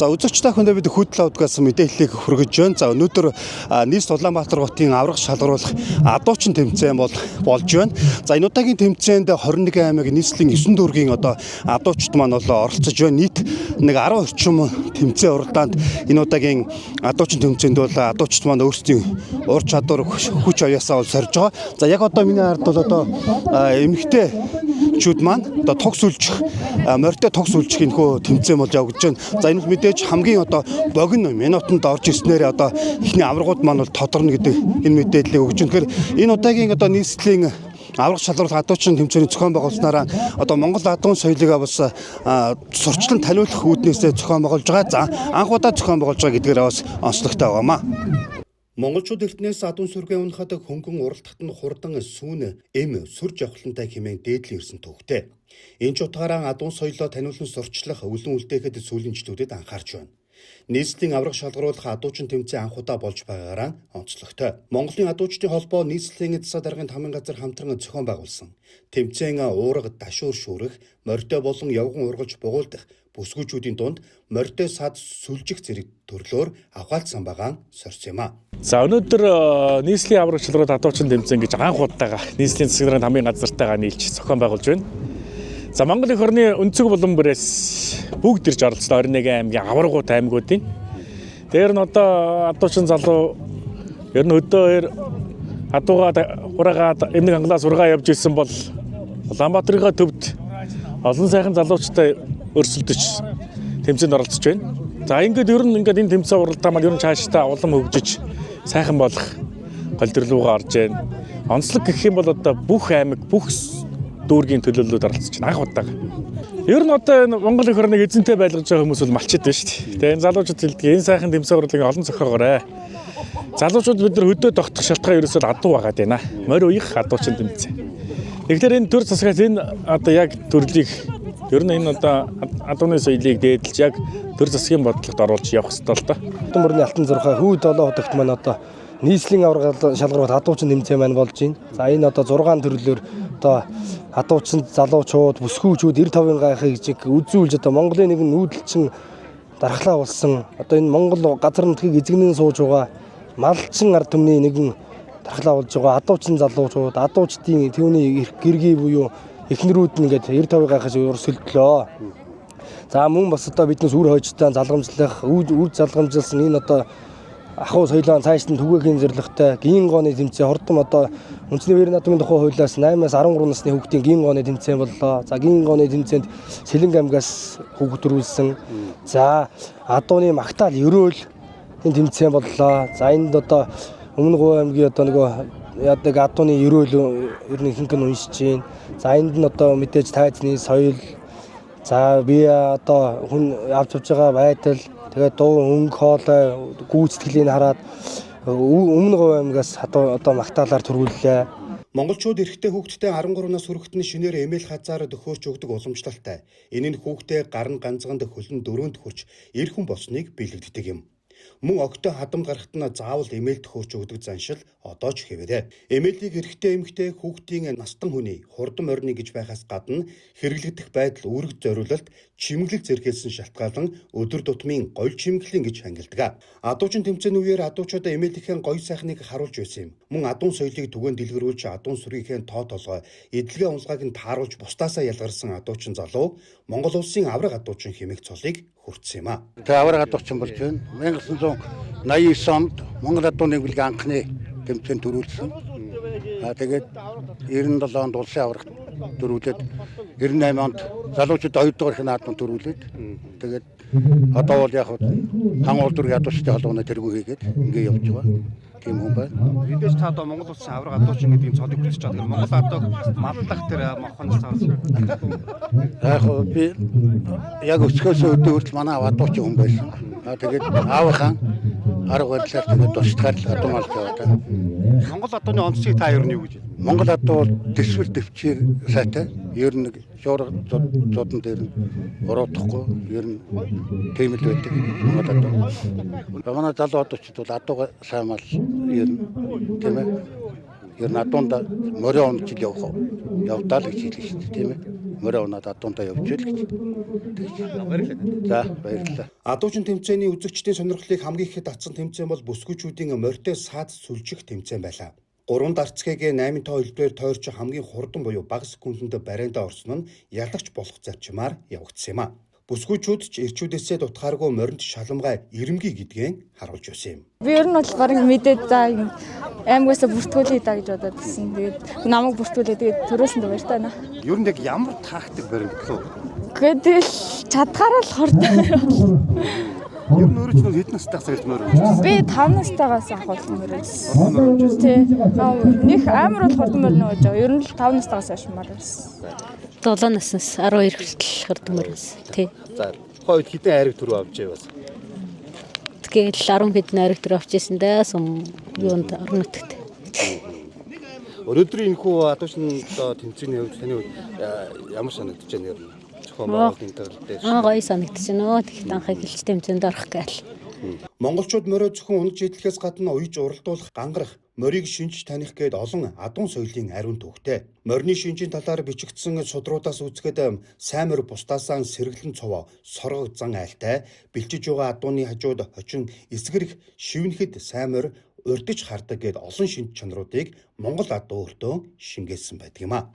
За үзэгчтэй хүндээ бид хөдөл авдгаас мэдээллийг хүргэж байна. За өнөөдөр нийс Улаанбаатар хотын аврах шалгаруулах адуучин тэмцээн болж байна. За энэ удаагийн тэмцээнд 21 аймаг нийслэлийн 9 дүүргийн адуучид маань оролцож байна. Нийт нэг 10 орчим тэмцээн уралдаанд энэ удаагийн адуучин тэмцээнд бол адуучид маань өөрсдийн ур чадвар хүч аяасаа сорж байгаа. За яг одоо миний хард бол эмэгтэй чүүд маань тогс үлжих морьтой тогс үлжих энэхүү тэмцээн болж явагдаж байна. За энэ мэдээж хамгийн богино минутанд орж ирснээр ихний аврагууд маань бол тодорно гэдэг энэ мэдээллийг өгч байна. Тэгэхээр энэ удаагийн нийслэлийн аврах шалгаруулах адуучин тэмцээний зохион байгуулснараа Монгол адуун соёлыг бас сурчлан таниулах үүднээсээ зохион байгуулж байгаа. За анх удаа зохион байгуулж байгаа гэдгээр бас онцлогтой байгаамаа. Монголчууд эртнээс адуун сүргээ унахад хөнгөн уралдахад нь хурдан сүүн сүр жавхлантай хэмээн дээдлэн ирсэн төвхтэй. Энэ ч утгаараа адуун соёлоо таниулан сурчлах өвлөн үлдээхэд сүүлэнчлүүдэд анхаарч байна. Нийслэлийн аврах шалгаруулах адуучин тэмцээн анх удаа болж байгаагаараа онцлогтой. Монголын адуучдын холбоо нийслэлийн засаг даргын тамгын газар хамтран зохион байгуулсан. Тэмцээн уурга, дашуур шүүрэх, морьтой болон явган ургалж бугуулдах бүсгүүчүүдийн дунд морьтой сад сүлжих зэрэг төрлөөр авгаалцсан байгаа сорьсон юм а. За өнөөдөр нийслэлийн аврах шалгаруулах адуучин тэмцээн гэж анх удаага нийслэлийн засаг даргын тамгын газартайгаа нийлж зохион байгуулж байна. За Монгол их орны өнцөг булан бүрээс бүгд ирж оролцлоо 21 аймгийн аврагууд аймагуудын. Дээр нь адуучин залуу ер нь өдөө адуугаа ураагаад эмнэг англаас ургаа явж ирсэн бол Улаанбаатарын төвд олон сайхан залуучтай өрсөлдөж тэмцээнд оролцож байна. За ер нь энэ тэмцээн уралдаа маань ер нь цаашдаа улам хөгжиж сайхан болох голдролуугаа орж байна. Онцлог гэх юм бол бүх аймаг бүх дүүргийн төлөөллөд оролцож байна анх удаага. Ер нь энэ Монгол их орныг эзэнтэй байлгаж байгаа хүмүүс бол малчид байна шүү дээ. Тэгээ энэ залуучууд хэлдэг энэ сайхан тэмцээн урлагийн олон зохиогоорой. Залуучууд бид нар хөдөө тогтох шалтгаан ерөөсөө адуу байгаад байна. Морь уях адуучин тэмцээн. Тэгэхээр энэ төр засгаас энэ яг төрлийг ер нь энэ адууны соёлыг дээдлж яг төр засгийн бодлогод оруулж явах хэрэгтэй л да. Хотын мөрний алтан зурхай хүү 7 хотогт маань нийслэлийн аврах шалгаруулах адуучин тэмцээн маань болж байна. За энэ 6 төрлөөр адуучин залуучууд, бүсгүүчүүд 95-ын гайхыг үзүүлж Монголын нэгэн нүүдэлчин дархлаа болсон. Энэ Монгол газар нутгийг эзэгнэн сууж байгаа малчин ард түмний нэгэн дархлаа болж байгаа адуучин залуучууд, адуучдын түүний гэргий буюу эхнэрүүд нь 95-ын гайхаж өрсөлдлөө. За мөн бас биднээс үр хойчтой залгамжлах, үр залгамжилсан энэ ахуй соёлоо цааш нь түгээхийн зорилготой гин gooны тэмцээн хурдан үндэсний вэрийн наадмын тухай хуулиас 8-аас 13 насны хүүхдийн гин gooны тэмцээн боллоо. За гин gooны тэмцээнд Сэлэнг аймгаас хүүхд төрүүлсэн. За адууны магтаал ерөөл энэ тэмцээн боллоо. За энд өмнө Говь аймгийн яадаг адууны ерөөл ер нь ихэнх нь уншиж байна. За энд нь мэдээж тайзны соёл. За би хүн авч явж байгаа байдал тэгээд дуу өнгө хоолой гүйцэтгэлийг хараад өмнө Говь аймгаас магтаалаар төрүүллээ. Монголчууд эрэгтэй хүүхдтэй 13 нас хүрэхэд нь шинээр эмээл хазаар дөхөөрч өгдөг уламжлалтай. Энэ нь хүүхдээ гар ганцганд хөлн дөрөнд хүрч эр хүн болсныг биелэгддэг юм. Мөн огтой хадам гарахт нь заавал эмээл төхөөрч өгдөг заншил одоо ч хэвээрээ. Эмээлийг эрэгтэй эмэгтэй хүүхдийн настан хүний хурдан морины гэж байхаас гадна хэрэглэгдэх байдал үүрэг зориулалт чимэглэл зэрэглэсэн шалтгаалan өдөр тутмын гоё чимэглэлийн гэж ангилдаг. Адуучин тэмцээний үеэр адуучууд эмээлийнхээ гоё сайхныг харуулж байсан юм. Мөн адуун соёлыг түгээн дэлгэрүүлж адуун сүргийнхээ тоо толгой эдлэгээ унцгааг нь тааруулж бусдаасаа ялгарсан адуучин залуу Монгол улсын аврах адуучин хэмээх цолыг хүртсэн юм а. Тэгээ аврах адуучин болж байна. 1989 онд Монгол адууны бүлгийн анхны тэмцээнд төрүүлсэн. Тэгээд 97 онд улсын аврагт төрүүлээд 98 онд залуучууд 2 дугаар их наадмын төрүүлээд тэгээд одоо бол яг хан улдүргийн адуучдын холбооны тэргүү хийгээд ингэ явж байгаа. Тийм хүн байна. Мэдээж та Монгол улсын аврах адуучин гэдгийг цолыг хүсэж байгаа. Монгол адууг маллах тэр мохоноос цаасан. Би яг өсгөөсөө өдөө хүртэл манай адуучин хүн байсан. Тэгээд аавынхаа арга барилаар тэгээд тусдгаар л адуу малж яваа. Монгол адууны онцлог та ер нь юу гэж байна? Монгол адуу төсвөр төвчээр сайтай. Ер нь шуурга зодон дээр нь ороодохгүй. Ер нь тийм л байдаг Монгол адуу. Манай залуу адуучид бол адууга сайн мал ер нь тийм ээ. Ер нь адуунд морио онцл явдаа л гэж хэлж шүү дээ тийм ээ. мөрөө унаад адуунтаа явж ийл гэж. За баярлалаа. Адуучин тэмцээний үзэгчдийн сонирхлыг хамгийн ихэд татсан тэмцээн бол бүсгүйчүүдийн морьтой саад сүлжих тэмцээн байлаа. 3 дарцгийг 8 тоо хэлбэрээр тойрч хамгийн хурдан буюу бага секундэд барайндаа орсон нь ялагч болох зарчмаар явагдсан юм а. Бүсгүйчүүд ч ирчүүдээсээ дутхааргүй моринд шалмгай ирэмгий гэдгийг харуулж байсан юм. Би ер нь бол барыг мэдээд за аймагаас бүртгүүлээ да гэж бодоод байсан. Тэгээд намайг бүртгүүлээ. Тэгээд төрөөс нь баяртай байна. Ер нь яг ямар тактик баримт гэлөө? Тэгэл чадхаараа л хортой. Ер нь өөрөө ч хэдэн настай цагт морь унжсан. Би 5 настайгаас ахуулсан мөрөөс. Тий. Нэг амар бол хордон морь нөөж байгаа. Ер нь л 5 настайгаас ашмаар байсан. 7 наснаас 12 хүртэл хордон мөрөөс. Тий. За хойд хідэн айраг төрөө авч яваас. Тэгэл 10 хэдэн айраг төр авчихсан даа сум юунд орон нутагт. Өнөөдрийн энэхүү адуушин тэмцээний хувьд таны хувьд ямар санагдаж байна ер нь? Зохион байгуулалтын төвлөл дээр. Гоё санагдаж байна. Тэгэхдээ анхаа хэлж тэмцээнд орох гээл. Монголчууд морио зөвхөн унаж идэлхээс гадна уяж уралдуулах, гангарах, морийг шинж таних гээд олон адуун соёлын ариун төвхтэй. Морины шинжийн талаар бичигдсэн судруудаас үзэхэд сайн морь бусдаасаа сэргэлэн цовоо, соргог зан айлтай, бэлчиж байгаа адууны хажууд хочин эсгэрэх шивнэхэд сайн морь урдж хардаг гээд олон шинж чанаруудыг Монгол адуу өөртөө шингээсэн байдаг юм а.